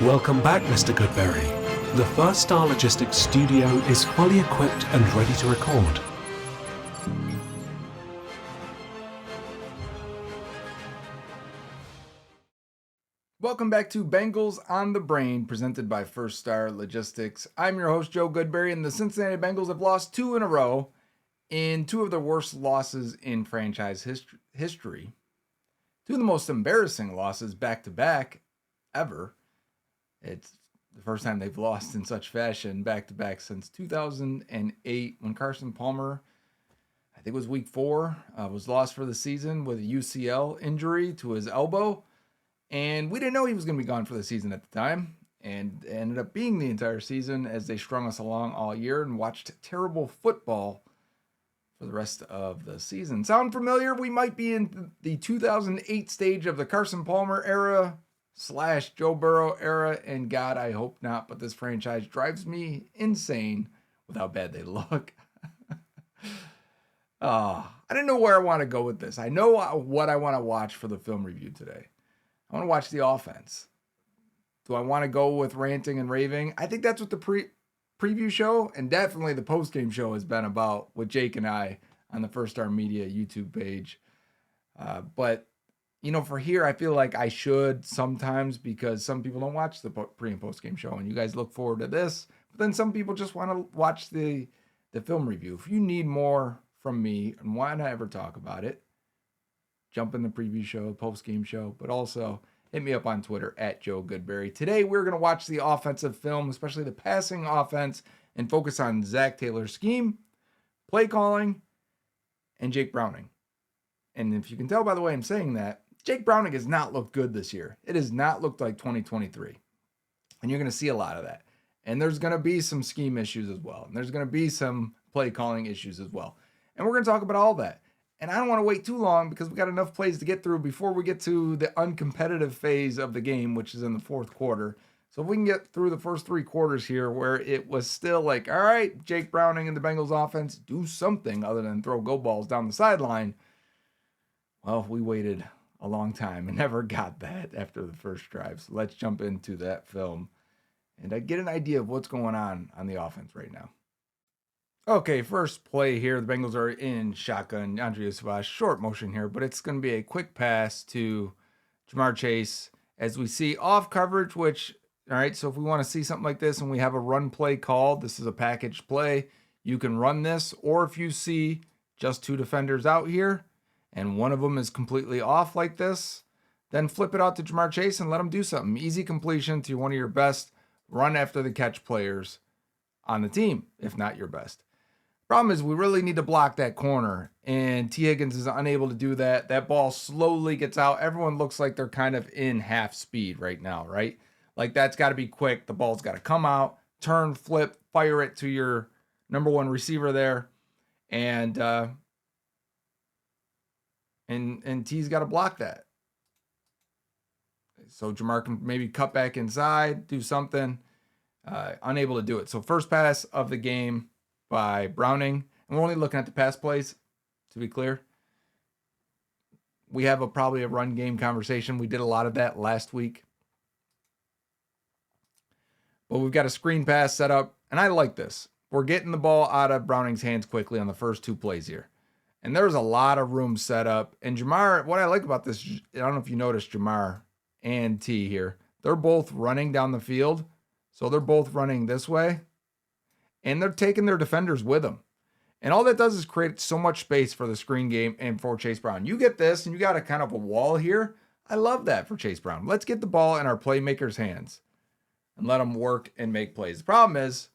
Welcome back, Mr. Goodberry. The First Star Logistics studio is fully equipped and ready to record. Welcome back to Bengals On The Brain, presented by First Star Logistics. I'm your host, Joe Goodberry, and the Cincinnati Bengals have lost 2 in a row in 2 of the worst losses in franchise history. 2 of the most embarrassing losses back-to-back ever. It's the first time they've lost in such fashion back-to-back since 2008 when Carson Palmer, I think it was week 4, was lost for the season with a UCL injury to his elbow. And we didn't know he was going to be gone for the season at the time. And it ended up being the entire season as they strung us along all year and watched terrible football for the rest of the season. Sound familiar? We might be in the 2008 stage of the Carson Palmer era / Joe Burrow era. And God, I hope not. But this franchise drives me insane with how bad they look. I didn't know where I want to go with this. I know what I want to watch for the film review today. I want to watch the offense. Do I want to go with ranting and raving? I think that's what the preview show and definitely the post-game show has been about with Jake and I on the First Star Media YouTube page. But, for here, I feel like I should sometimes because some people don't watch the pre- and post-game show and you guys look forward to this. But then some people just want to watch the film review. If you need more from me and want to ever talk about it, jump in the preview show, post-game show, but also hit me up on Twitter at Joe Goodberry. Today, we're going to watch the offensive film, especially the passing offense, and focus on Zac Taylor's scheme, play calling, and Jake Browning. And if you can tell by the way I'm saying that, Jake Browning has not looked good this year. It has not looked like 2023. And you're going to see a lot of that. And there's going to be some scheme issues as well. And there's going to be some play calling issues as well. And we're going to talk about all that. And I don't want to wait too long because we got enough plays to get through before we get to the uncompetitive phase of the game, which is in the fourth quarter. So if we can get through the first 3 quarters here where it was still like, all right, Jake Browning and the Bengals offense, do something other than throw go balls down the sideline. Well, we waited a long time and never got that after the first drive. So let's jump into that film and I get an idea of what's going on the offense right now. Okay, first play here. The Bengals are in shotgun. Andre Savage, short motion here, but it's going to be a quick pass to Ja'Marr Chase as we see off coverage, which, all right, so if we want to see something like this and we have a run play called, this is a package play, you can run this. Or if you see just 2 defenders out here and one of them is completely off like this, then flip it out to Ja'Marr Chase and let him do something. Easy completion to one of your best run after the catch players on the team, if not your best. Problem is we really need to block that corner, and T. Higgins is unable to do that. That ball slowly gets out. Everyone looks like they're kind of in half speed right now, right? Like that's got to be quick. The ball's got to come out, turn, flip, fire it to your number 1 receiver there, and T's got to block that. So Ja'Marr can maybe cut back inside, do something. Unable to do it. So first pass of the game by Browning, and we're only looking at the pass plays, to be clear. We have probably a run game conversation. We did a lot of that last week. But we've got a screen pass set up, and I like this. We're getting the ball out of Browning's hands quickly on the first 2 plays here. And there's a lot of room set up. And Ja'Marr, what I like about this, I don't know if you noticed Ja'Marr and T here, they're both running down the field. So they're both running this way. And they're taking their defenders with them. And all that does is create so much space for the screen game and for Chase Brown. You get this, and you got a kind of a wall here. I love that for Chase Brown. Let's get the ball in our playmakers' hands and let them work and make plays. The problem is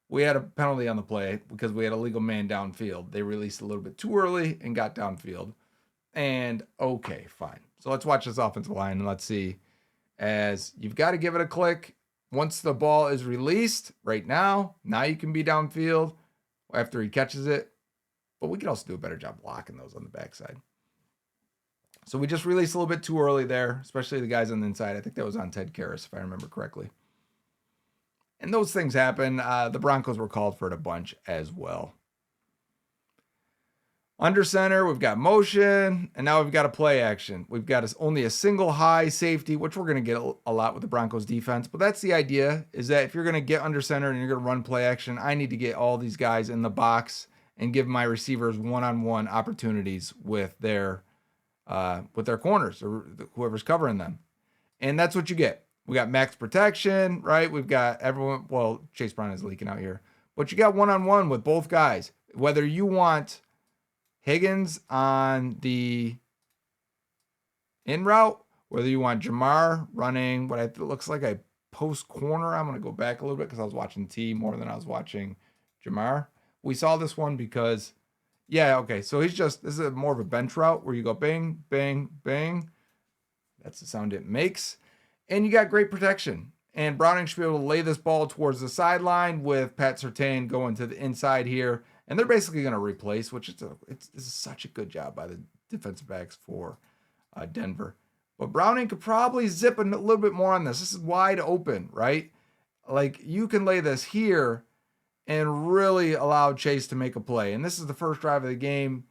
we had a penalty on the play because we had a legal man downfield. They released a little bit too early and got downfield. And okay, fine. So let's watch this offensive line and let's see. As you've got to give it a click. Once the ball is released right now you can be downfield after he catches it. But we can also do a better job blocking those on the backside. So we just released a little bit too early there, especially the guys on the inside. I think that was on Ted Karras, if I remember correctly. And those things happen. The Broncos were called for it a bunch as well. Under center, we've got motion, and now we've got a play action. We've got only a single high safety, which we're going to get a lot with the Broncos defense. But that's the idea, is that if you're going to get under center and you're going to run play action, I need to get all these guys in the box and give my receivers one-on-one opportunities with their corners or whoever's covering them. And that's what you get. We got max protection, right? We've got everyone. Well, Chase Brown is leaking out here. But you got one-on-one with both guys. Whether you want Higgins on the in route, whether you want Jamar running what looks like a post corner. I'm going to go back a little bit because I was watching T more than I was watching Jamar. We saw this one because, so this is more of a bench route where you go bang, bang, bang. That's the sound it makes. And you got great protection. And Browning should be able to lay this ball towards the sideline with Pat Surtain going to the inside here. And they're basically going to replace, which this is such a good job by the defensive backs for Denver. But Browning could probably zip a little bit more on this. This is wide open, right? Like, you can lay this here and really allow Chase to make a play. And this is the first drive of the game.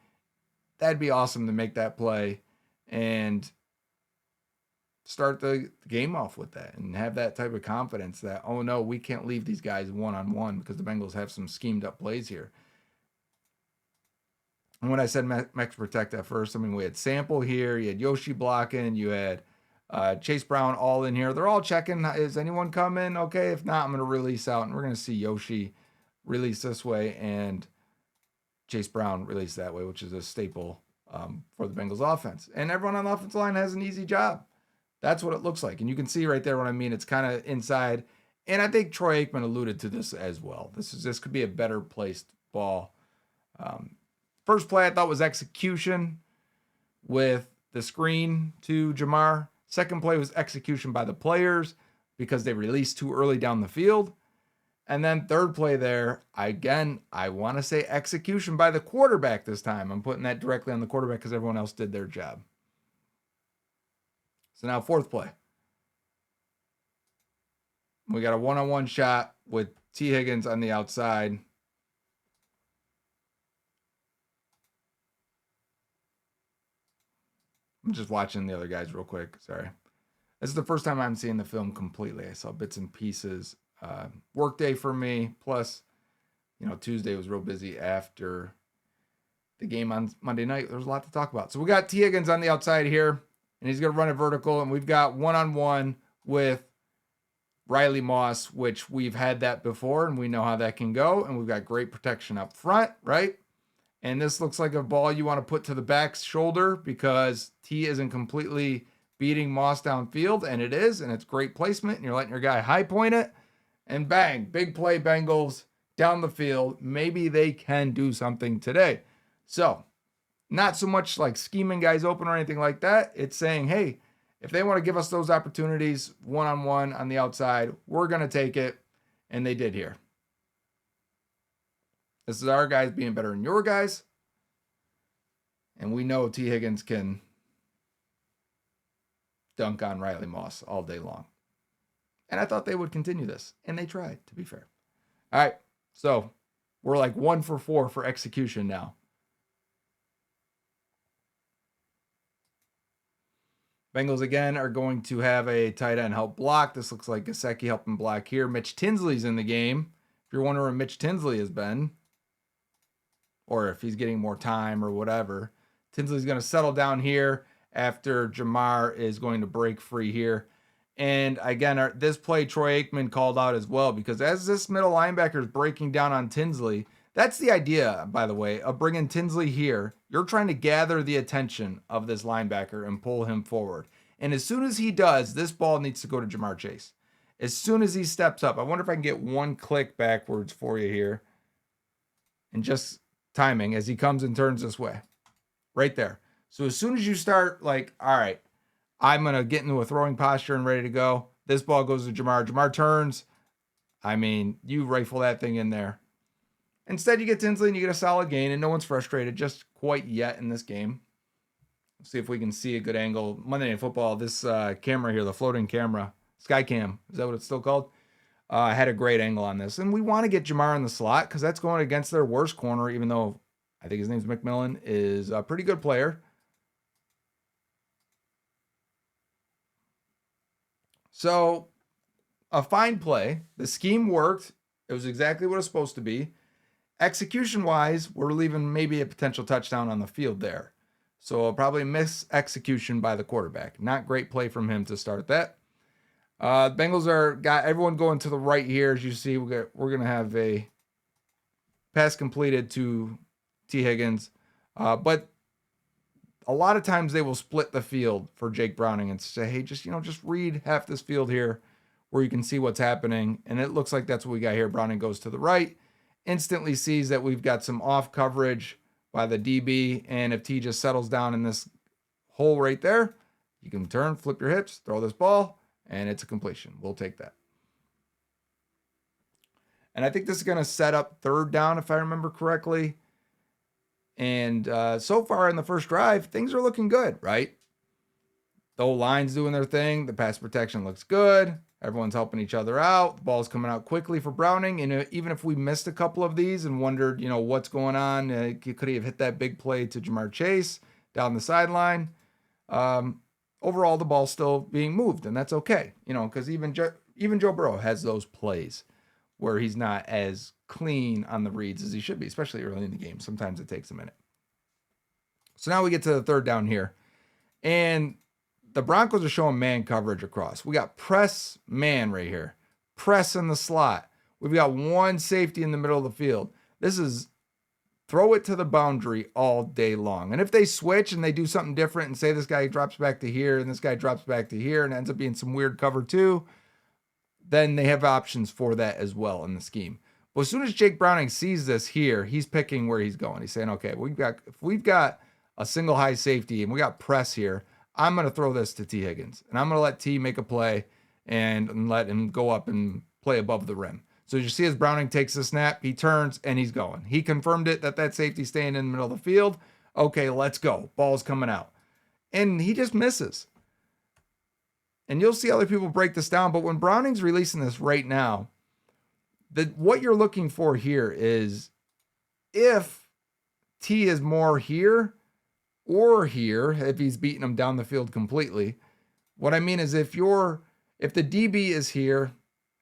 That'd be awesome to make that play and start the game off with that and have that type of confidence that, oh no, we can't leave these guys one-on-one because the Bengals have some schemed up plays here. And when I said max protect at first, I mean, we had Sample here, you had Yoshi blocking, you had Chase Brown all in here. They're all checking. Is anyone coming? Okay, if not, I'm going to release out, and we're going to see Yoshi release this way and Chase Brown release that way, which is a staple for the Bengals offense. And everyone on the offensive line has an easy job. That's what it looks like. And you can see right there what I mean. It's kind of inside. And I think Troy Aikman alluded to this as well. This could be a better placed ball. First play I thought was execution with the screen to Jamar. Second play was execution by the players because they released too early down the field. And then third play there, I want to say execution by the quarterback this time. I'm putting that directly on the quarterback because everyone else did their job. So now fourth play. We got a one-on-one shot with T. Higgins on the outside. I'm just watching the other guys real quick. Sorry. This is the first time I'm seeing the film completely. I saw bits and pieces. Work day for me. Plus, Tuesday was real busy after the game on Monday night. There's a lot to talk about. So we got T. Higgins on the outside here, and he's going to run it vertical. And we've got one-on-one with Riley Moss, which we've had that before, and we know how that can go. And we've got great protection up front, right? And this looks like a ball you want to put to the back's shoulder because T isn't completely beating Moss downfield, and it is, and it's great placement, and you're letting your guy high point it, and bang, big play Bengals down the field. Maybe they can do something today. So, not so much like scheming guys open or anything like that. It's saying, hey, if they want to give us those opportunities one-on-one on the outside, we're going to take it, and they did here. This is our guys being better than your guys. And we know T. Higgins can dunk on Riley Moss all day long. And I thought they would continue this. And they tried, to be fair. All right. So we're like 1 for 4 for execution now. Bengals again are going to have a tight end help block. This looks like Gesicki helping block here. Mitch Tinsley's in the game. If you're wondering where Mitch Tinsley has been, or if he's getting more time or whatever, Tinsley's going to settle down here after Jamar is going to break free here. And again, this play Troy Aikman called out as well, because as this middle linebacker is breaking down on Tinsley, that's the idea, by the way, of bringing Tinsley here. You're trying to gather the attention of this linebacker and pull him forward. And as soon as he does, this ball needs to go to Jamar Chase. As soon as he steps up, I wonder if I can get one click backwards for you here. And just timing as he comes and turns this way. Right there. So as soon as you start like, all right, I'm going to get into a throwing posture and ready to go. This ball goes to Jamar. Jamar turns. I mean, you rifle that thing in there. Instead, you get Tinsley and you get a solid gain, and no one's frustrated just quite yet in this game. Let's see if we can see a good angle. Monday Night Football, this camera here, the floating camera, Skycam, is that what it's still called? Had a great angle on this. And we want to get Jamar in the slot because that's going against their worst corner, even though I think his name's McMillan, is a pretty good player. So, a fine play. The scheme worked. It was exactly what it was supposed to be. Execution-wise, we're leaving maybe a potential touchdown on the field there. So, probably miss execution by the quarterback. Not great play from him to start that. The Bengals got everyone going to the right here. As you see, we're going to have a pass completed to T. Higgins. But a lot of times they will split the field for Jake Browning and say, hey, just read half this field here where you can see what's happening. And it looks like that's what we got here. Browning goes to the right, instantly sees that we've got some off coverage by the DB. And if T just settles down in this hole right there, you can turn, flip your hips, throw this ball, and it's a completion. We'll take that. And I think this is going to set up third down, if I remember correctly. And so far in the first drive, things are looking good, right? The whole line's doing their thing. The pass protection looks good. Everyone's helping each other out. The ball's coming out quickly for Browning. And even if we missed a couple of these and wondered, what's going on, could he have hit that big play to Jamar Chase down the sideline? Overall, the ball's still being moved, and that's okay. Because even Joe Burrow has those plays where he's not as clean on the reads as he should be, especially early in the game. Sometimes it takes a minute. So now we get to the third down here. And the Broncos are showing man coverage across. We got press man right here. Press in the slot. We've got one safety in the middle of the field. This is throw it to the boundary all day long. And if they switch and they do something different and say this guy drops back to here and this guy drops back to here and ends up being some weird cover too, then they have options for that as well in the scheme. But as soon as Jake Browning sees this here, he's picking where he's going. He's saying, okay, if we've got a single high safety and we got press here, I'm going to throw this to T. Higgins. And I'm going to let T make a play and let him go up and play above the rim. So you see as Browning takes the snap, he turns and he's going. He confirmed it that safety's staying in the middle of the field. Okay, let's go. Ball's coming out. And he just misses. And you'll see other people break this down, but when Browning's releasing this right now, what you're looking for here is if T is more here or here, if he's beating him down the field completely. What I mean is if the DB is here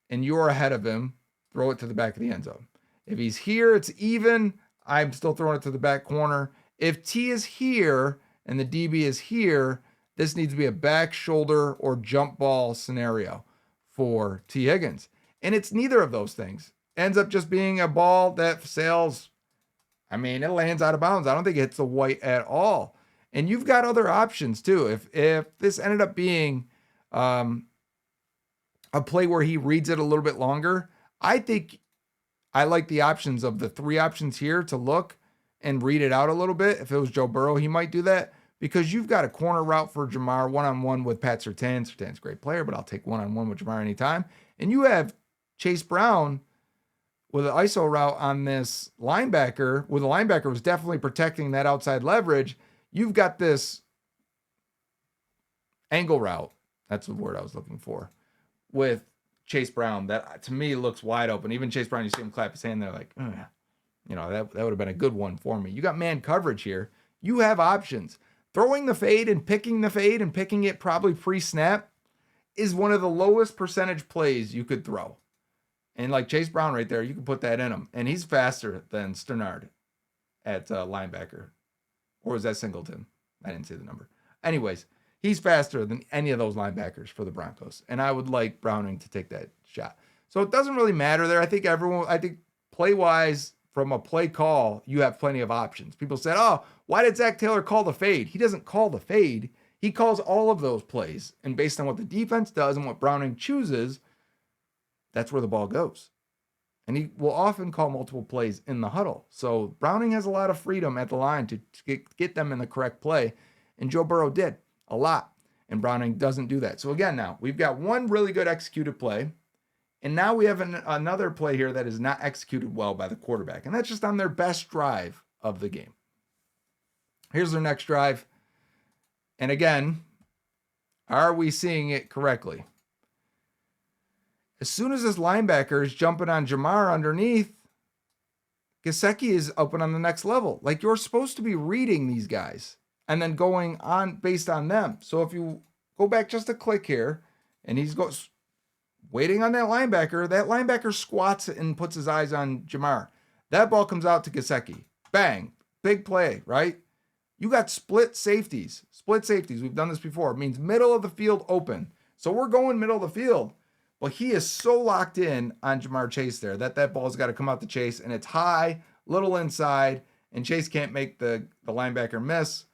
and you're ahead of him, throw it to the back of the end zone. If he's here, it's even. I'm still throwing it to the back corner. If T is here and the DB is here, this needs to be a back shoulder or jump ball scenario for T. Higgins. And it's neither of those things. Ends up just being a ball that sails. I mean, it lands out of bounds. I don't think it hits the white at all. And you've got other options too. If this ended up being a play where he reads it a little bit longer, I think I like the options of the three options here to look and read it out a little bit. If it was Joe Burrow, he might do that because you've got a corner route for Jamar, one-on-one with Pat Surtain. Surtain's a great player, but I'll take one-on-one with Jamar anytime. And you have Chase Brown with an ISO route on this linebacker, where the linebacker was definitely protecting that outside leverage. You've got this angle route. That's the word I was looking for. With Chase Brown, that to me looks wide open. Even Chase Brown, you see him clap his hand there like, oh, yeah. That would have been a good one for me. You got man coverage here. You have options. Throwing the fade and picking it probably pre-snap is one of the lowest percentage plays you could throw. And like Chase Brown right there, you can put that in him. And he's faster than Sternard at linebacker. Or was that Singleton? I didn't see the number. Anyways, he's faster than any of those linebackers for the Broncos. And I would like Browning to take that shot. So it doesn't really matter there. I think play-wise, from a play call, you have plenty of options. People said, oh, why did Zac Taylor call the fade? He doesn't call the fade. He calls all of those plays. And based on what the defense does and what Browning chooses, that's where the ball goes. And he will often call multiple plays in the huddle. So Browning has a lot of freedom at the line to get them in the correct play. And Joe Burrow did a lot. And Browning doesn't do that. So again, now we've got one really good executed play. And now we have another play here that is not executed well by the quarterback. And that's just on their best drive of the game. Here's their next drive. And again, are we seeing it correctly? As soon as this linebacker is jumping on Jamar underneath, Gesicki is open on the next level. Like, you're supposed to be reading these guys and then going on based on them. So if you go back just a click here, and he's goes waiting on that linebacker squats and puts his eyes on Jamar. That ball comes out to Gesicki. Bang. Big play, right? You got split safeties. Split safeties. We've done this before. It means middle of the field open. So we're going middle of the field. But he is so locked in on Jamar Chase there that ball's got to come out to Chase, and it's high, little inside, and Chase can't make the linebacker miss,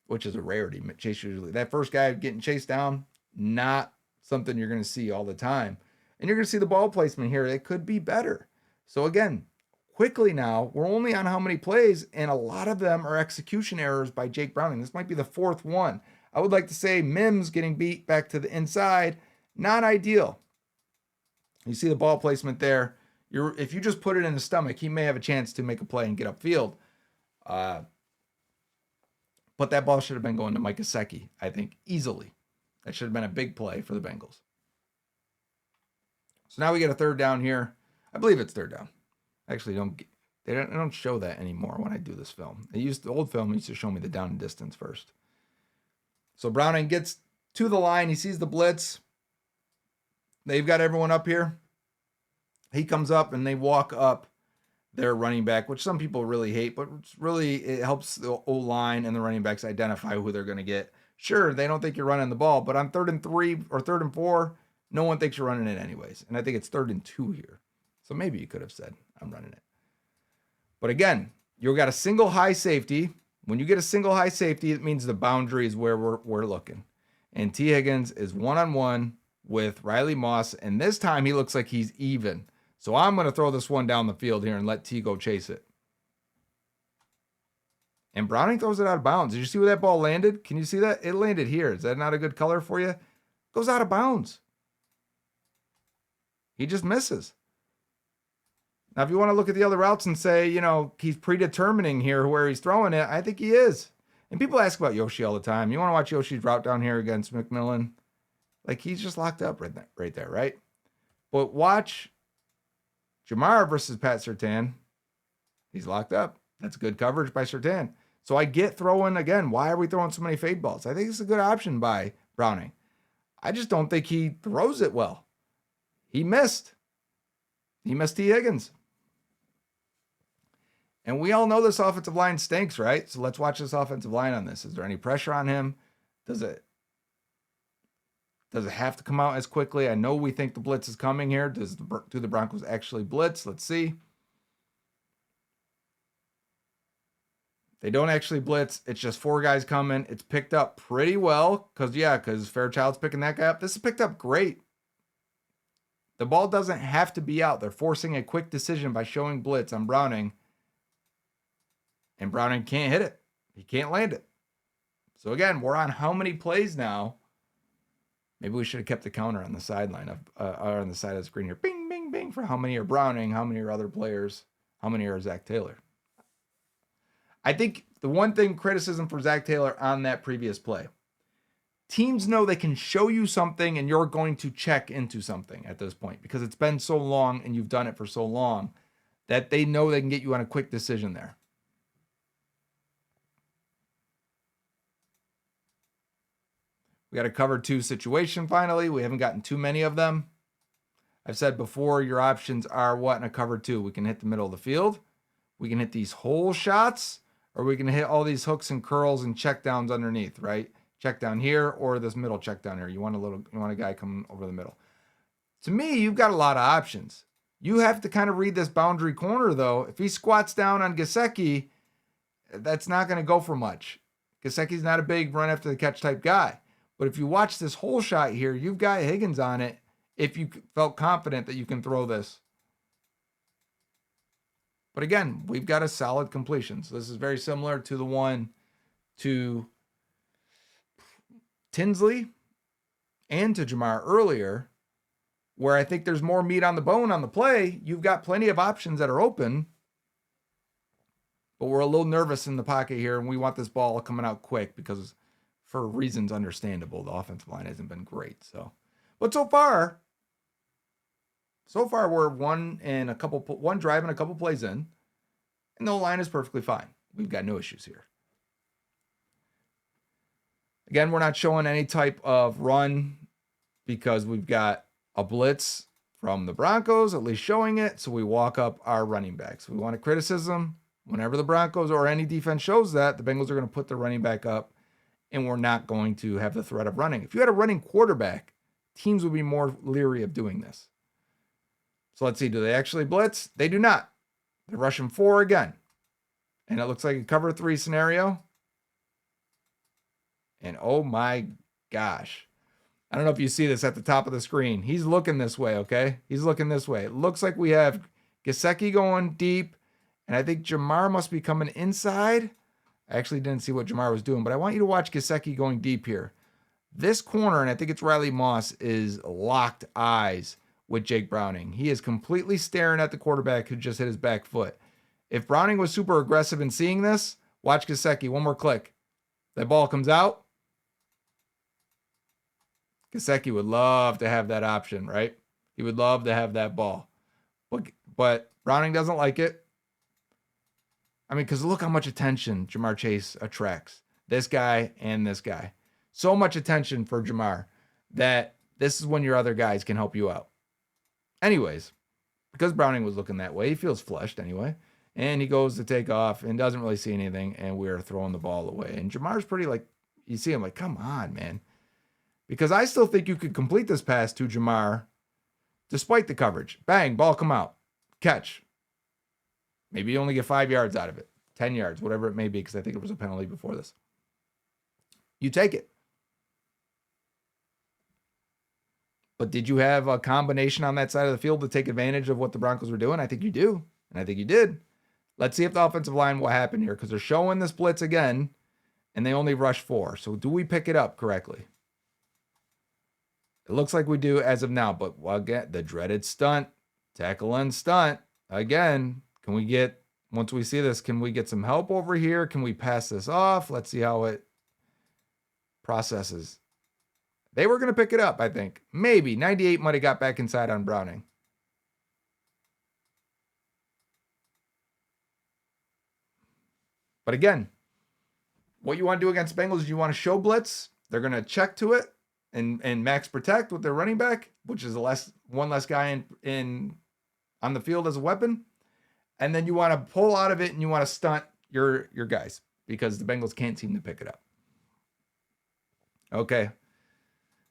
which is a rarity. Chase usually, that first guy getting chased down, not something you're going to see all the time. And you're going to see the ball placement here. It could be better. So again, quickly now, we're only on how many plays, and a lot of them are execution errors by Jake Browning. This might be the fourth one. I would like to say Mims getting beat back to the inside, not ideal. You see the ball placement there. If you just put it in the stomach, he may have a chance to make a play and get upfield. But that ball should have been going to Mike Gesicki, I think, easily. That should have been a big play for the Bengals. So now we get a third down here. I believe it's third down. Actually, they don't show that anymore when I do this film. The old film used to show me the down and distance first. So Browning gets to the line. He sees the blitz. They've got everyone up here. He comes up and they walk up their running back, which some people really hate, but it helps the O-line and the running backs identify who they're going to get. Sure, they don't think you're running the ball, but on 3rd and 3 or 3rd and 4, no one thinks you're running it anyways. And I think it's 3rd and 2 here. So maybe you could have said, I'm running it. But again, you've got a single high safety. When you get a single high safety, it means the boundary is where we're looking. And T. Higgins is one-on-one with Riley Moss, and this time he looks like he's even. So I'm going to throw this one down the field here and let T go chase it. And Browning throws it out of bounds. Did you see where that ball landed? Can you see that? It landed here. Is that not a good color for you? It goes out of bounds. He just misses. Now, if you want to look at the other routes and say, he's predetermining here where he's throwing it, I think he is. And people ask about Yoshi all the time. You want to watch Yoshi's route down here against McMillan? Like, he's just locked up right there, right? But watch Jamar versus Pat Surtain. He's locked up. That's good coverage by Surtain. So I get throwing, again, why are we throwing so many fade balls? I think it's a good option by Browning. I just don't think he throws it well. He missed. He missed T. Higgins. And we all know this offensive line stinks, right? So let's watch this offensive line on this. Is there any pressure on him? Does it have to come out as quickly? I know we think the blitz is coming here. Do the Broncos actually blitz? Let's see. They don't actually blitz. It's just 4 guys coming. It's picked up pretty well because Fairchild's picking that guy up. This is picked up great. The ball doesn't have to be out. They're forcing a quick decision by showing blitz on Browning. And Browning can't hit it. He can't land it. So again, we're on how many plays now? Maybe we should have kept the counter on the sideline or on the side of the screen here. Bing, bing, bing for how many are Browning, how many are other players, how many are Zac Taylor. I think the one thing criticism for Zac Taylor on that previous play, teams know they can show you something and you're going to check into something at this point because it's been so long and you've done it for so long that they know they can get you on a quick decision there. We got a cover 2 situation finally. We haven't gotten too many of them. I've said before, your options are what in a cover 2? We can hit the middle of the field. We can hit these hole shots, or we can hit all these hooks and curls and check downs underneath, right? Check down here or this middle check down here. You want a guy coming over the middle. To me, you've got a lot of options. You have to kind of read this boundary corner though. If he squats down on Gesicki, that's not going to go for much. Gesicki's not a big run after the catch type guy. But if you watch this whole shot here, you've got Higgins on it if you felt confident that you can throw this. But again, we've got a solid completion. So this is very similar to the one to Tinsley and to Jamar earlier, where I think there's more meat on the bone on the play. You've got plenty of options that are open, but we're a little nervous in the pocket here, and we want this ball coming out quick because for reasons understandable, the offensive line hasn't been great. But so far we're one drive and a couple plays in. And the line is perfectly fine. We've got no issues here. Again, we're not showing any type of run because we've got a blitz from the Broncos, at least showing it. So we walk up our running backs. We want a criticism. Whenever the Broncos or any defense shows that, the Bengals are going to put the running back up, and we're not going to have the threat of running. If you had a running quarterback, teams would be more leery of doing this. So let's see, do they actually blitz? They do not. They're rushing 4 again. And it looks like a cover 3 scenario. And oh my gosh. I don't know if you see this at the top of the screen. He's looking this way, okay? He's looking this way. It looks like we have Gesicki going deep. And I think Jamar must be coming inside. I actually didn't see what Jamar was doing, but I want you to watch Gesicki going deep here. This corner, and I think it's Riley Moss, is locked eyes with Jake Browning. He is completely staring at the quarterback who just hit his back foot. If Browning was super aggressive in seeing this, watch Gesicki. One more click. That ball comes out. Gesicki would love to have that option, right? He would love to have that ball. But Browning doesn't like it. I mean, because look how much attention Jamar Chase attracts. This guy and this guy. So much attention for Jamar that this is when your other guys can help you out. Anyways, because Browning was looking that way, he feels flushed anyway. And he goes to take off and doesn't really see anything. And we're throwing the ball away. And Jamar's pretty like, you see him like, come on, man. Because I still think you could complete this pass to Jamar despite the coverage. Bang, ball come out. Catch. Maybe you only get 5 yards out of it. 10 yards, whatever it may be, because I think it was a penalty before this. You take it. But did you have a combination on that side of the field to take advantage of what the Broncos were doing? I think you do. And I think you did. Let's see if the offensive line will happen here, because they're showing this blitz again, and they only rush 4. So do we pick it up correctly? It looks like we do as of now, but again, the dreaded stunt, tackle and stunt. Again, can we get, once we see this, can we get some help over here? Can we pass this off? Let's see how it processes. They were going to pick it up, I think. Maybe. 98 might have got back inside on Browning. But again, what you want to do against Bengals is you want to show blitz. They're going to check to it and max protect with their running back, which is one less guy in on the field as a weapon. And then you want to pull out of it and you want to stunt your guys because the Bengals can't seem to pick it up. Okay.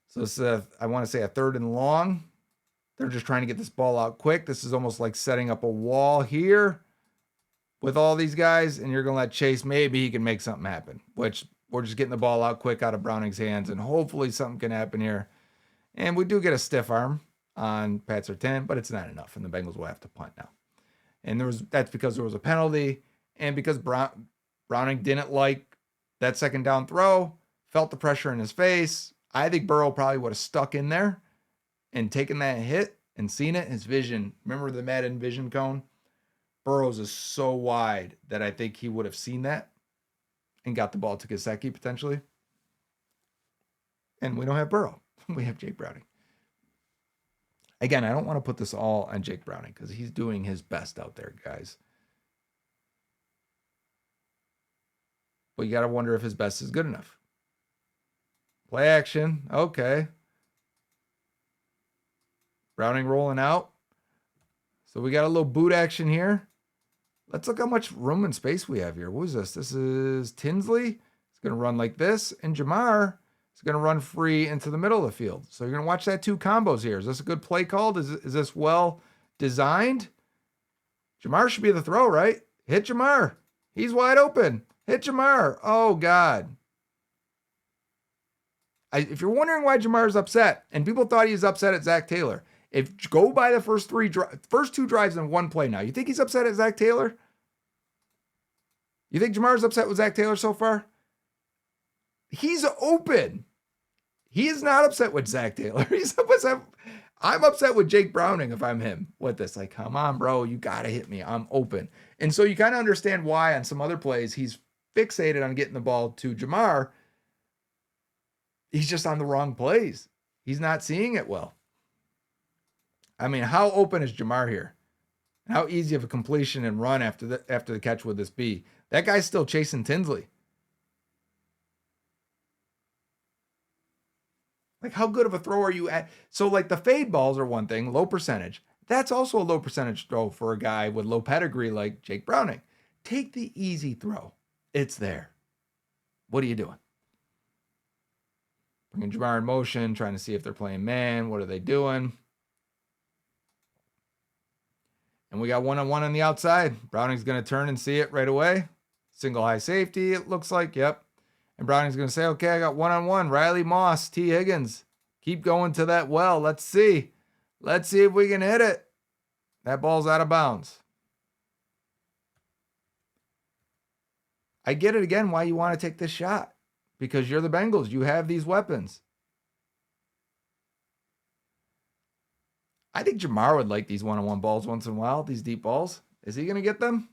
So this is I want to say a 3rd and long. They're just trying to get this ball out quick. This is almost like setting up a wall here with all these guys, and you're going to let Chase, maybe he can make something happen, which we're just getting the ball out quick out of Browning's hands, and hopefully something can happen here. And we do get a stiff arm on Pat Surtain, but it's not enough, and the Bengals will have to punt now. And that's because there was a penalty, and because Browning didn't like that second down throw, felt the pressure in his face. I think Burrow probably would have stuck in there and taken that hit and seen it. His vision, remember the Madden vision cone? Burrow's is so wide that I think he would have seen that and got the ball to Gesicki potentially. And we don't have Burrow. We have Jake Browning. Again, I don't want to put this all on Jake Browning because he's doing his best out there, guys. But you got to wonder if his best is good enough. Play action. Okay. Browning rolling out. So we got a little boot action here. Let's look how much room and space we have here. What is this? This is Tinsley. It's going to run like this. And Jamar is going to run free into the middle of the field. So you're going to watch that 2 combos here. Is this a good play called? Is this well designed? Jamar should be the throw, right? Hit Jamar. He's wide open. Hit Jamar. Oh, God. If you're wondering why Jamar's upset, and people thought he was upset at Zac Taylor, if go by the first 2 drives in one play now, you think he's upset at Zac Taylor? You think Jamar's upset with Zac Taylor so far? He's open. He is not upset with Zac Taylor. He's upset. I'm upset with Jake Browning if I'm him with this. Like, come on, bro, you got to hit me. I'm open. And so you kind of understand why on some other plays he's fixated on getting the ball to Jamar. He's just on the wrong plays. He's not seeing it well. I mean, how open is Jamar here? How easy of a completion and run after the catch would this be? That guy's still chasing Tinsley. Like, how good of a throw are you at? So, like, the fade balls are one thing, low percentage. That's also a low percentage throw for a guy with low pedigree like Jake Browning. Take the easy throw. It's there. What are you doing? Bringing Jamar in motion, trying to see if they're playing man. What are they doing? And we got one-on-one on the outside. Browning's going to turn and see it right away. Single high safety, it looks like. Yep. And Browning's going to say, okay, I got one-on-one. Riley Moss, T. Higgins. Keep going to that well. Let's see. Let's see if we can hit it. That ball's out of bounds. I get it again why you want to take this shot. Because you're the Bengals. You have these weapons. I think Jamar would like these one-on-one balls once in a while, these deep balls. Is he going to get them?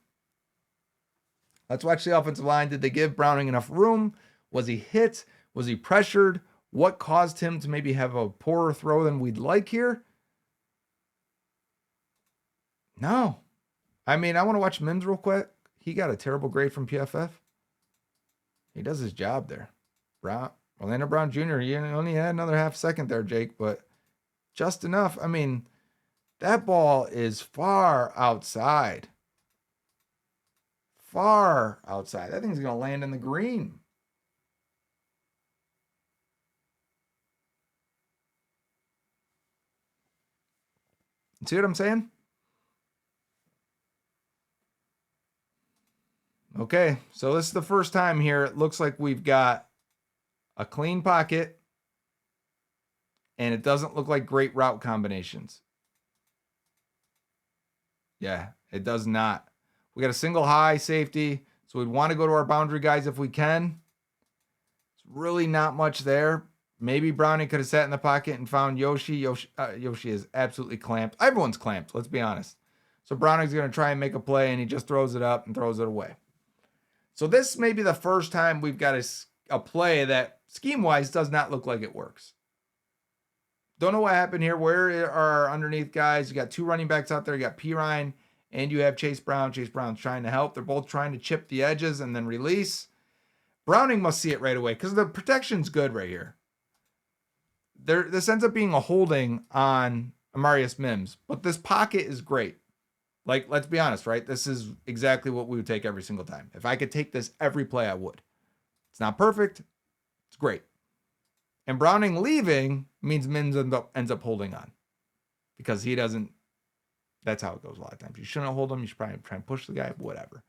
Let's watch the offensive line. Did they give Browning enough room? Was he hit? Was he pressured? What caused him to maybe have a poorer throw than we'd like here? No. I mean, I want to watch Mims real quick. He got a terrible grade from PFF. He does his job there. Orlando Brown Jr., he only had another half second there, Jake, but just enough. I mean, that ball is far outside. Far outside. That thing's going to land in the green. See what I'm saying? Okay, so this is the first time here. It looks like we've got a clean pocket, and it doesn't look like great route combinations. Yeah, it does not. We got a single high safety, so we'd want to go to our boundary guys if we can. It's really not much there. Maybe Browning could have sat in the pocket and found Yoshi. Yoshi is absolutely clamped. Everyone's clamped, let's be honest. So Browning's going to try and make a play, and he just throws it up and throws it away. So this may be the first time we've got a play that scheme-wise does not look like it works. Don't know what happened here. Where are our underneath guys? You got two running backs out there. You got Pirine and you have Chase Brown. Chase Brown's trying to help. They're both trying to chip the edges and then release. Browning must see it right away because the protection's good right here. This ends up being a holding on Amarius Mims, but this pocket is great. Like, let's be honest, right? This is exactly what we would take every single time. If I could take this every play, I would. It's not perfect. It's great. And Browning leaving means Mims ends up holding on because he doesn't. That's how it goes a lot of times. You shouldn't hold him. You should probably try and push the guy, whatever.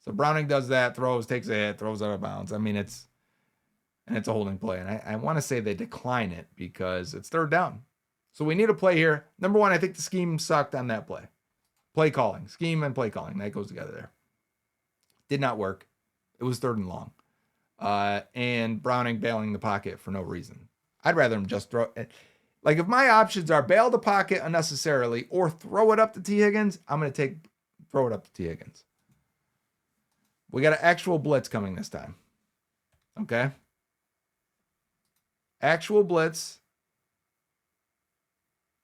So Browning does that, throws, takes a hit, throws out of bounds. I mean, it's a holding play. And I want to say they decline it because it's third down. So we need a play here. Number one, I think the scheme sucked on that play. Play calling, scheme and play calling. That goes together there. Did not work. It was third and long. And Browning bailing the pocket for no reason. I'd rather him just throw it. Like, if my options are bail the pocket unnecessarily or throw it up to T. Higgins, I'm going to throw it up to T. Higgins. We got an actual blitz coming this time. Okay? Actual blitz.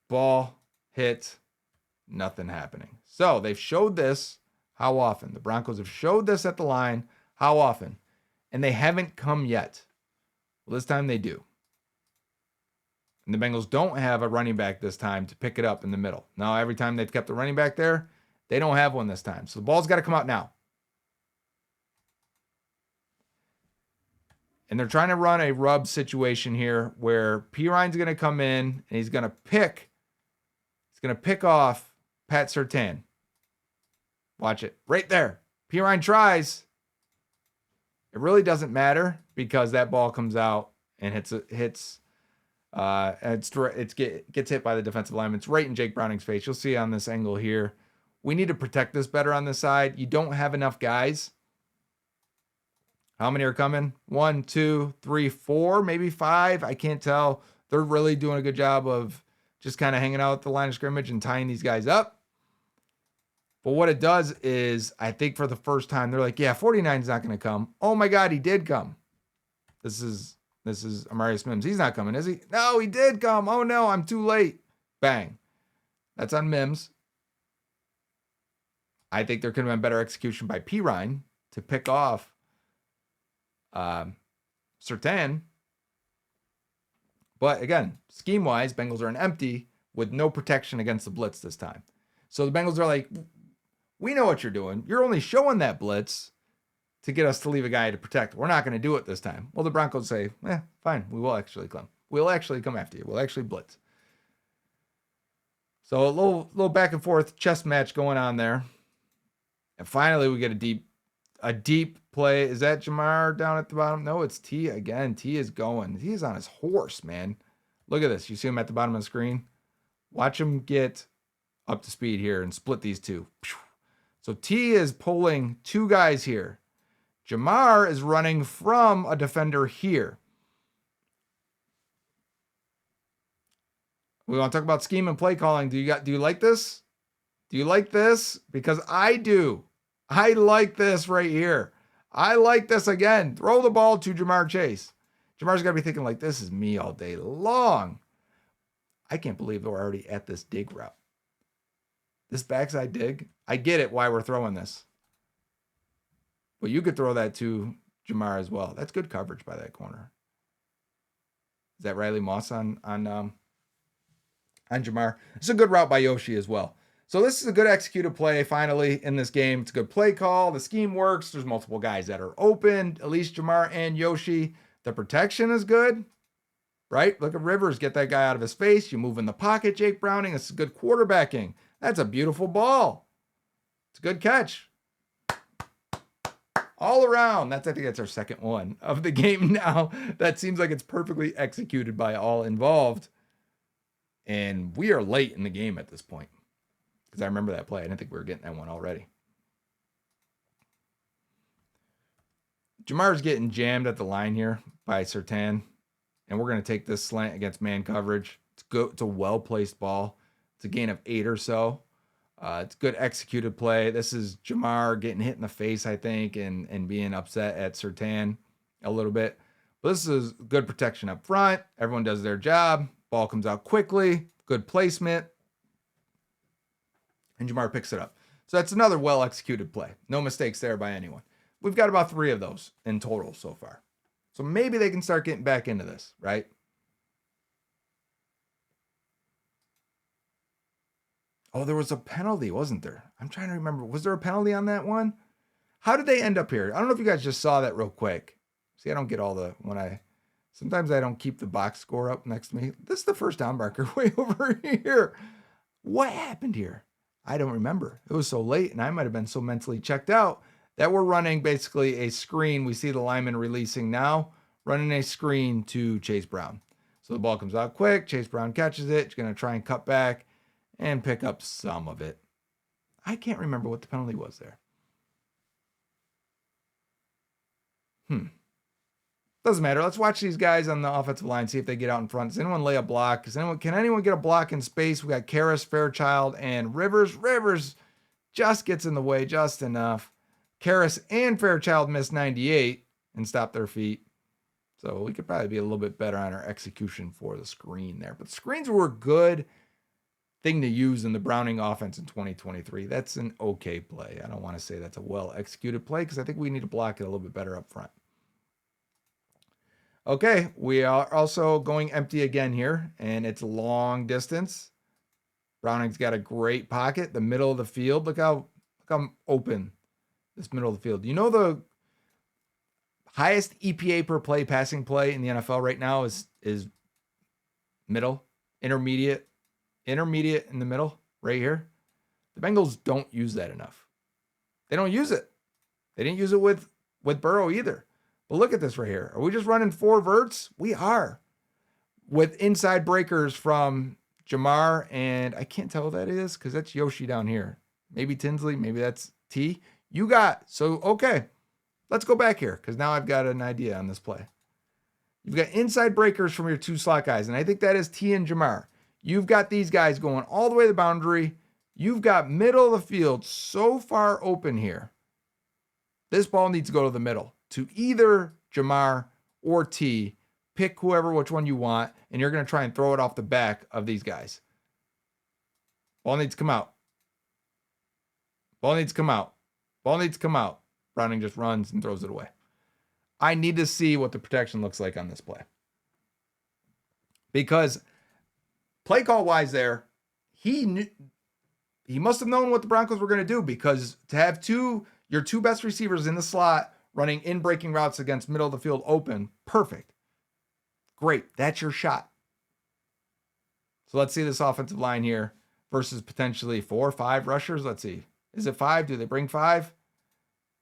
Ball, hit, nothing happening. So they've showed this how often? The Broncos have showed this at the line how often? And they haven't come yet. Well, this time they do. And the Bengals don't have a running back this time to pick it up in the middle. Now, every time they've kept the running back there, they don't have one this time. So the ball's got to come out now. And they're trying to run a rub situation here where Pirine's going to come in and he's going to pick off Pat Surtain. Watch it. Right there. Pirine tries. It really doesn't matter because that ball comes out and gets hit by the defensive lineman. It's right in Jake Browning's face. You'll see on this angle here. We need to protect this better on this side. You don't have enough guys. How many are coming? 1, 2, 3, 4, maybe 5. I can't tell. They're really doing a good job of just kind of hanging out at the line of scrimmage and tying these guys up. But what it does is, I think for the first time, they're like, yeah, 49's not going to come. Oh my God, he did come. This is Amarius Mims. He's not coming, is he? No, he did come. Oh no, I'm too late. Bang. That's on Mims. I think there could have been better execution by Pirine to pick off Surtain. But again, scheme-wise, Bengals are an empty with no protection against the blitz this time. So the Bengals are like, we know what you're doing. You're only showing that blitz to get us to leave a guy to protect. We're not going to do it this time. Well, the Broncos say, fine, we will actually come. We'll actually come after you. We'll actually blitz. So a little back and forth chess match going on there. And finally, we get a deep play. Is that Jamar down at the bottom? No, it's T again. T is going. He is on his horse, man. Look at this. You see him at the bottom of the screen? Watch him get up to speed here and split these two. So T is pulling two guys here. Jamar is running from a defender here. We want to talk about scheme and play calling. Do you like this? Do you like this? Because I do. I like this right here. I like this again. Throw the ball to Jamar Chase. Jamar's got to be thinking like, this is me all day long. I can't believe we're already at this dig route. This backside dig, I get it why we're throwing this. But you could throw that to Jamar as well. That's good coverage by that corner. Is that Riley Moss on Jamar? It's a good route by Yoshi as well. So this is a good executed play finally in this game. It's a good play call. The scheme works. There's multiple guys that are open, at least Jamar and Yoshi. The protection is good, right? Look at Rivers. Get that guy out of his face. You move in the pocket, Jake Browning. It's good quarterbacking. That's a beautiful ball. It's a good catch. All around. I think that's our second one of the game now. That seems like it's perfectly executed by all involved. And we are late in the game at this point. Because I remember that play. I didn't think we were getting that one already. Jamar's getting jammed at the line here by Surtain. And we're going to take this slant against man coverage. It's a well-placed ball. It's a gain of 8 or so. It's a good executed play. This is Jamar getting hit in the face, I think, and being upset at Surtain a little bit. But this is good protection up front. Everyone does their job. Ball comes out quickly. Good placement. And Jamar picks it up. So that's another well-executed play. No mistakes there by anyone. We've got about 3 of those in total so far. So maybe they can start getting back into this, right? Oh, there was a penalty, wasn't there? I'm trying to remember. Was there a penalty on that one? How did they end up here? I don't know if you guys just saw that real quick. See, I don't get all the, sometimes I don't keep the box score up next to me. This is the first down marker way over here. What happened here? I don't remember. It was so late, and I might have been so mentally checked out that we're running basically a screen. We see the lineman releasing now, running a screen to Chase Brown. So the ball comes out quick. Chase Brown catches it. He's going to try and cut back and pick up some of it. I can't remember what the penalty was there. Doesn't matter. Let's watch these guys on the offensive line, see if they get out in front. Does anyone lay a block? Can anyone get a block in space? We got Karras, Fairchild, and Rivers. Rivers just gets in the way just enough. Karras and Fairchild missed 98 and stopped their feet. So we could probably be a little bit better on our execution for the screen there. But screens were a good thing to use in the Browning offense in 2023. That's an okay play. I don't want to say that's a well-executed play because I think we need to block it a little bit better up front. Okay, we are also going empty again here, and it's long distance. Browning's got a great pocket, the middle of the field. Look how open this middle of the field. You know the highest EPA per play passing play in the NFL right now is middle, intermediate in the middle, right here. The Bengals don't use that enough. They don't use it. They didn't use it with Burrow either. But look at this right here. Are we just running 4 verts? We are. With inside breakers from Jamar, and I can't tell who that is because that's Yoshi down here. Maybe Tinsley, maybe that's T. Okay. Let's go back here because now I've got an idea on this play. You've got inside breakers from your 2 slot guys, and I think that is T and Jamar. You've got these guys going all the way to the boundary. You've got middle of the field so far open here. This ball needs to go to the middle to either Jamar or T. Pick which one you want, and you're going to try and throw it off the back of these guys. Ball needs to come out. Ball needs to come out. Ball needs to come out. Browning just runs and throws it away. I need to see what the protection looks like on this play. Because play call wise there, he must have known what the Broncos were going to do, because to have your two best receivers in the slot running in breaking routes against middle of the field open, perfect. Great. That's your shot. So let's see this offensive line here versus potentially 4 or 5 rushers. Let's see. Is it 5? Do they bring 5?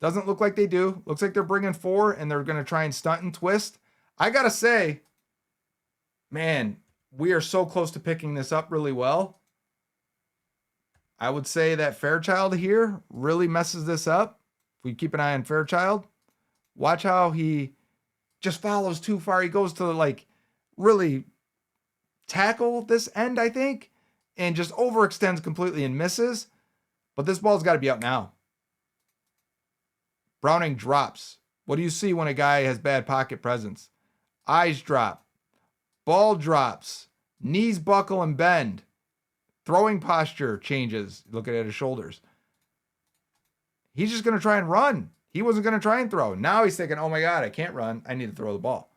Doesn't look like they do. Looks like they're bringing 4, and they're going to try and stunt and twist. I got to say, man, we are so close to picking this up really well. I would say that Fairchild here really messes this up. If we keep an eye on Fairchild, watch how he just follows too far. He goes to really tackle this end, I think, and just overextends completely and misses. But this ball's got to be out now. Browning drops. What do you see when a guy has bad pocket presence? Eyes drop. Ball drops. Knees buckle and bend. Throwing posture changes. Looking at his shoulders. He's just going to try and run. He wasn't going to try and throw. Now he's thinking, oh my God, I can't run. I need to throw the ball.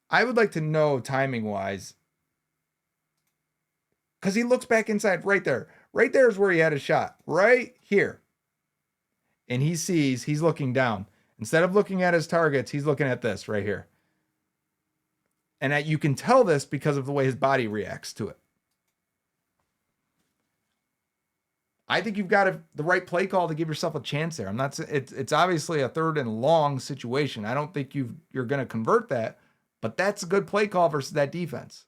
I would like to know timing-wise, because he looks back inside right there. Right there is where he had a shot. Right here. And he sees he's looking down. Instead of looking at his targets, he's looking at this right here. And you can tell this because of the way his body reacts to it. I think you've got the right play call to give yourself a chance there. It's obviously a 3rd and long situation. I don't think you're going to convert that, but that's a good play call versus that defense.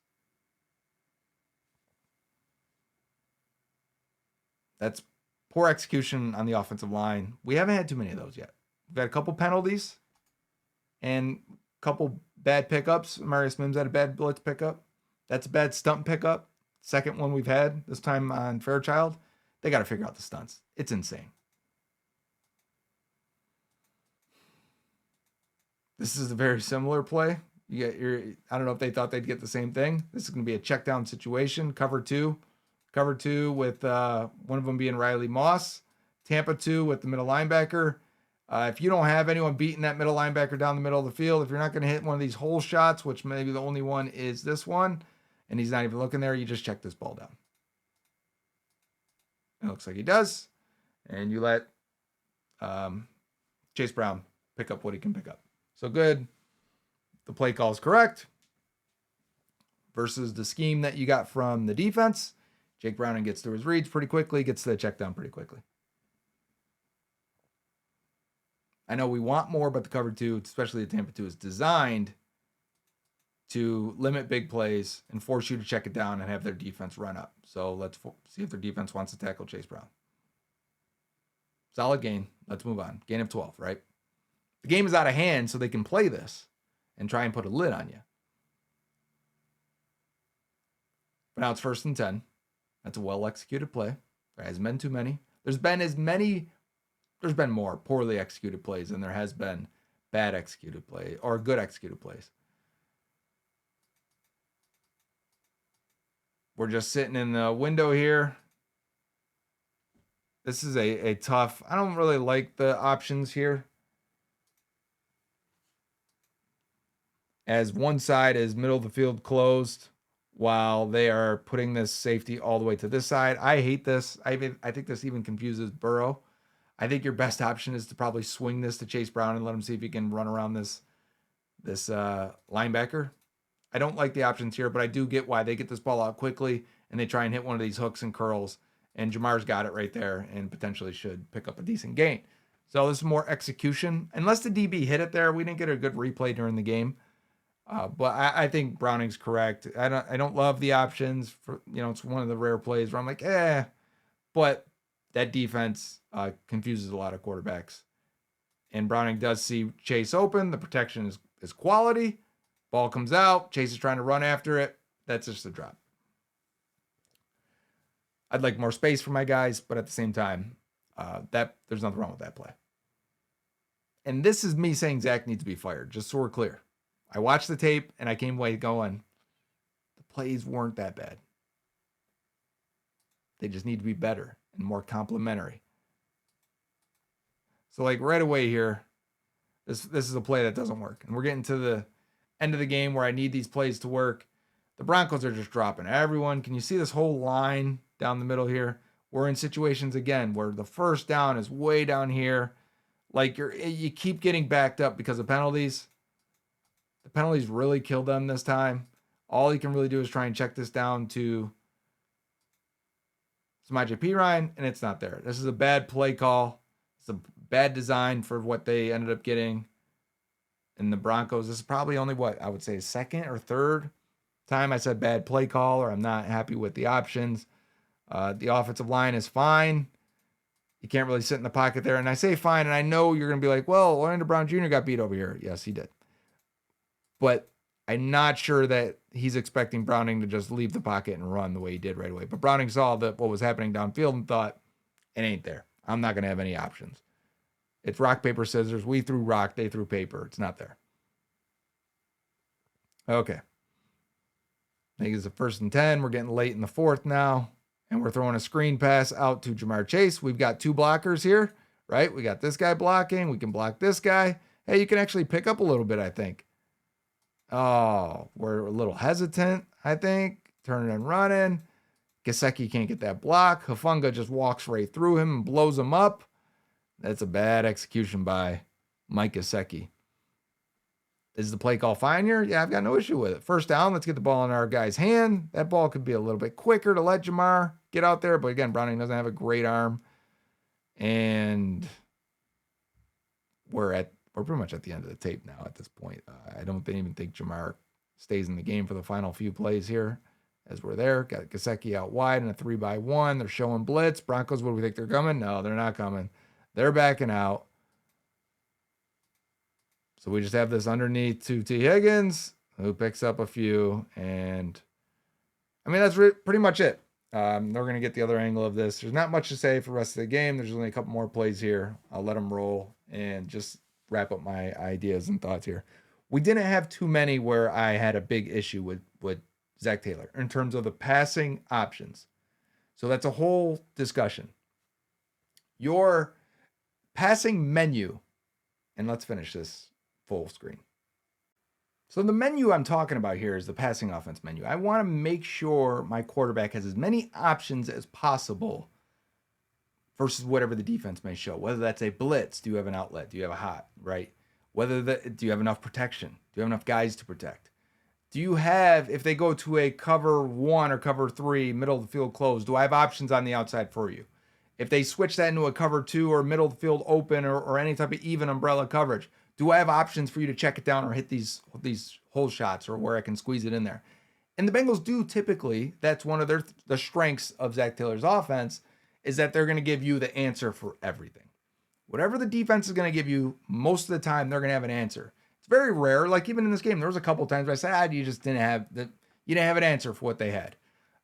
That's poor execution on the offensive line. We haven't had too many of those yet. We've got a couple penalties and a couple bad pickups. Marius Mims had a bad blitz pickup. That's a bad stunt pickup. Second one we've had, this time on Fairchild. They got to figure out the stunts. It's insane. This is a very similar play. I don't know if they thought they'd get the same thing. This is going to be a check down situation. Cover two with one of them being Riley Moss. Tampa 2 with the middle linebacker. If you don't have anyone beating that middle linebacker down the middle of the field, if you're not going to hit one of these hole shots, which maybe the only one is this one, and he's not even looking there, you just check this ball down. It looks like he does. And you let Chase Brown pick up what he can pick up. So good. The play call is correct. Versus the scheme that you got from the defense. Jake Browning gets through his reads pretty quickly, gets to the check down pretty quickly. I know we want more, but the cover 2, especially the Tampa 2, is designed to limit big plays and force you to check it down and have their defense run up. So let's see if their defense wants to tackle Chase Brown. Solid gain. Let's move on. Gain of 12, right? The game is out of hand, so they can play this and try and put a lid on you. But now it's 1st and 10. That's a well-executed play. There hasn't been too many. There's been more poorly executed plays than there has been bad executed play or good executed plays. We're just sitting in the window here. This is a tough, I don't really like the options here. As one side is middle of the field closed while they are putting this safety all the way to this side. I hate this. I think this even confuses Burrow. I think your best option is to probably swing this to Chase Brown and let him see if he can run around this linebacker. I don't like the options here, but I do get why they get this ball out quickly and they try and hit one of these hooks and curls. And Jamar's got it right there and potentially should pick up a decent gain. So this is more execution. Unless the DB hit it there, we didn't get a good replay during the game. But I think Browning's correct. I don't love the options. It's one of the rare plays where I'm like, but that defense confuses a lot of quarterbacks. And Browning does see Chase open. The protection is quality. Ball comes out. Chase is trying to run after it. That's just a drop. I'd like more space for my guys, but at the same time, there's nothing wrong with that play. And this is me saying Zac needs to be fired, just so we're clear. I watched the tape and I came away going, the plays weren't that bad. They just need to be better and more complimentary. So like right away here, this is a play that doesn't work. And we're getting to the end of the game where I need these plays to work. The Broncos are just dropping everyone. Can you see this whole line down the middle here? We're in situations again where the first down is way down here. Like you keep getting backed up because of penalties. The penalties really killed them this time. All you can really do is try and check this down to Samaje Perine, and it's not there. This is a bad play call. It's a bad design for what they ended up getting in the Broncos. This is probably only what I would say second or third time I said bad play call or I'm not happy with the options. The offensive line is fine. You can't really sit in the pocket there. And I say fine, and I know you're going to be like, well, Orlando Brown Jr. got beat over here. Yes, he did. But I'm not sure that he's expecting Browning to just leave the pocket and run the way he did right away. But Browning saw what was happening downfield and thought, it ain't there. I'm not going to have any options. It's rock, paper, scissors. We threw rock. They threw paper. It's not there. Okay. I think it's a 1st and 10. We're getting late in the fourth now. And we're throwing a screen pass out to Jamar Chase. We've got 2 blockers here, right? We got this guy blocking. We can block this guy. Hey, you can actually pick up a little bit, I think. Oh, we're a little hesitant, I think. Turning and running. Gesicki can't get that block. Hufanga just walks right through him and blows him up. That's a bad execution by Mike Gesicki. Is the play call fine here? Yeah, I've got no issue with it. First down, let's get the ball in our guy's hand. That ball could be a little bit quicker to let Jamar get out there. But again, Browning doesn't have a great arm. And we're pretty much at the end of the tape now at this point. I don't even think Jamar stays in the game for the final few plays here as we're there. Got Gesicki out wide in a 3-by-1. They're showing blitz. Broncos, what do we think they're coming? No, they're not coming. They're backing out. So we just have this underneath to T. Higgins, who picks up a few. And, I mean, that's pretty much it. They're going to get the other angle of this. There's not much to say for the rest of the game. There's only a couple more plays here. I'll let them roll and just wrap up my ideas and thoughts here. We didn't have too many where I had a big issue with Zac Taylor in terms of the passing options. So that's a whole discussion. Your passing menu, and let's finish this full screen. So the menu I'm talking about here is the passing offense menu. I want to make sure my quarterback has as many options as possible versus whatever the defense may show. Whether that's a blitz, do you have an outlet? Do you have a hot, right? Do you have enough protection? Do you have enough guys to protect? Do you have, if they go to a cover 1 or cover 3, middle of the field closed, do I have options on the outside for you? If they switch that into a cover 2 or middle of the field open or any type of even umbrella coverage, do I have options for you to check it down or hit these hole shots or where I can squeeze it in there? And the Bengals do typically, that's one of the strengths of Zac Taylor's offense, is that they're going to give you the answer for everything. Whatever the defense is going to give you, most of the time they're going to have an answer. It's very rare. Like even in this game, there was a couple times where I said, you just didn't have an answer for what they had.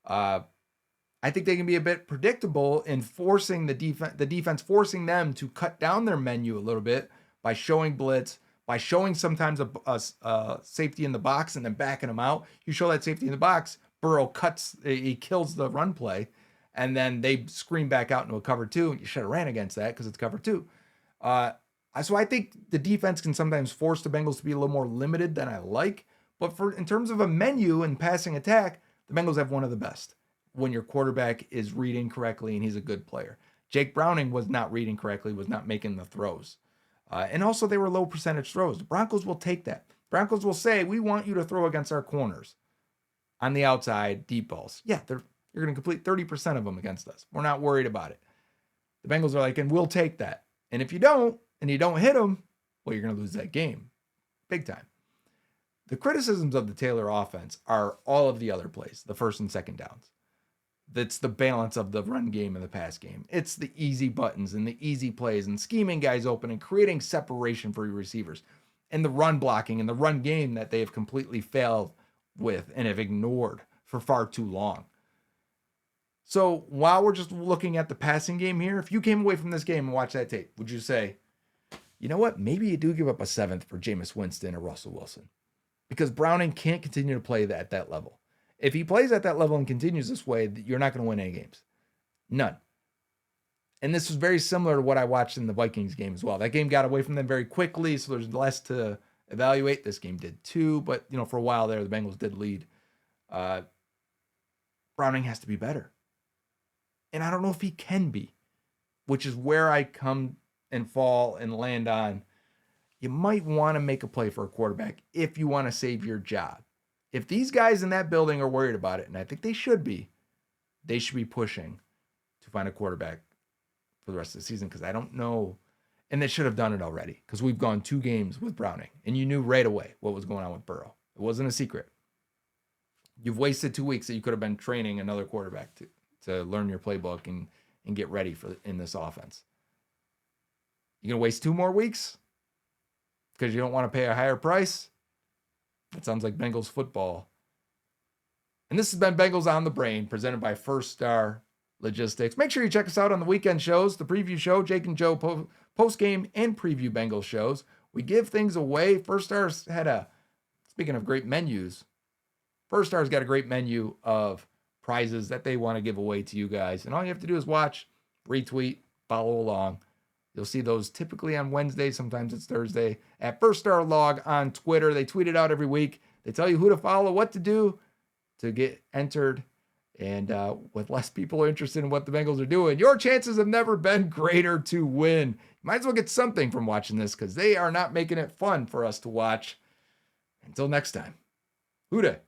I think they can be a bit predictable in forcing the defense forcing them to cut down their menu a little bit by showing blitz, by showing sometimes a safety in the box and then backing them out. You show that safety in the box, Burrow he kills the run play, and then they screen back out into a cover 2. And you should have ran against that because it's cover 2. So I think the defense can sometimes force the Bengals to be a little more limited than I like. But in terms of a menu and passing attack, the Bengals have one of the best when your quarterback is reading correctly and he's a good player. Jake Browning was not reading correctly, was not making the throws. And also they were low percentage throws. The Broncos will take that. Broncos will say, we want you to throw against our corners on the outside, deep balls. Yeah, you're going to complete 30% of them against us. We're not worried about it. The Bengals are like, and we'll take that. And if you don't, and you don't hit them, well, you're going to lose that game. Big time. The criticisms of the Taylor offense are all of the other plays, the first and second downs. That's the balance of the run game and the pass game. It's the easy buttons and the easy plays and scheming guys open and creating separation for your receivers and the run blocking and the run game that they have completely failed with and have ignored for far too long. So while we're just looking at the passing game here, if you came away from this game and watched that tape, would you say, you know what? Maybe you do give up a 7th for Jameis Winston or Russell Wilson because Browning can't continue to play at that level. If he plays at that level and continues this way, you're not going to win any games. None. And this was very similar to what I watched in the Vikings game as well. That game got away from them very quickly, so there's less to evaluate. This game did too, but for a while there, the Bengals did lead. Browning has to be better. And I don't know if he can be, which is where I come and fall and land on. You might want to make a play for a quarterback if you want to save your job. If these guys in that building are worried about it, and I think they should be pushing to find a quarterback for the rest of the season, because I don't know. And they should have done it already, because we've gone 2 games with Browning, and you knew right away what was going on with Burrow. It wasn't a secret. You've wasted 2 weeks that you could have been training another quarterback to learn your playbook and get ready in this offense. You're going to waste 2 more weeks because you don't want to pay a higher price? That sounds like Bengals football. And this has been Bengals on the Brain, presented by First Star Logistics. Make sure you check us out on the weekend shows, the preview show, Jake and Joe post-game and preview Bengals shows. We give things away. First Star's had speaking of great menus, First Star's got a great menu of prizes that they want to give away to you guys. And all you have to do is watch, retweet, follow along. You'll see those typically on Wednesday. Sometimes it's Thursday at First Star Log on Twitter. They tweet it out every week. They tell you who to follow, what to do to get entered. And with less people interested in what the Bengals are doing, your chances have never been greater to win. You might as well get something from watching this, because they are not making it fun for us to watch. Until next time, Huda.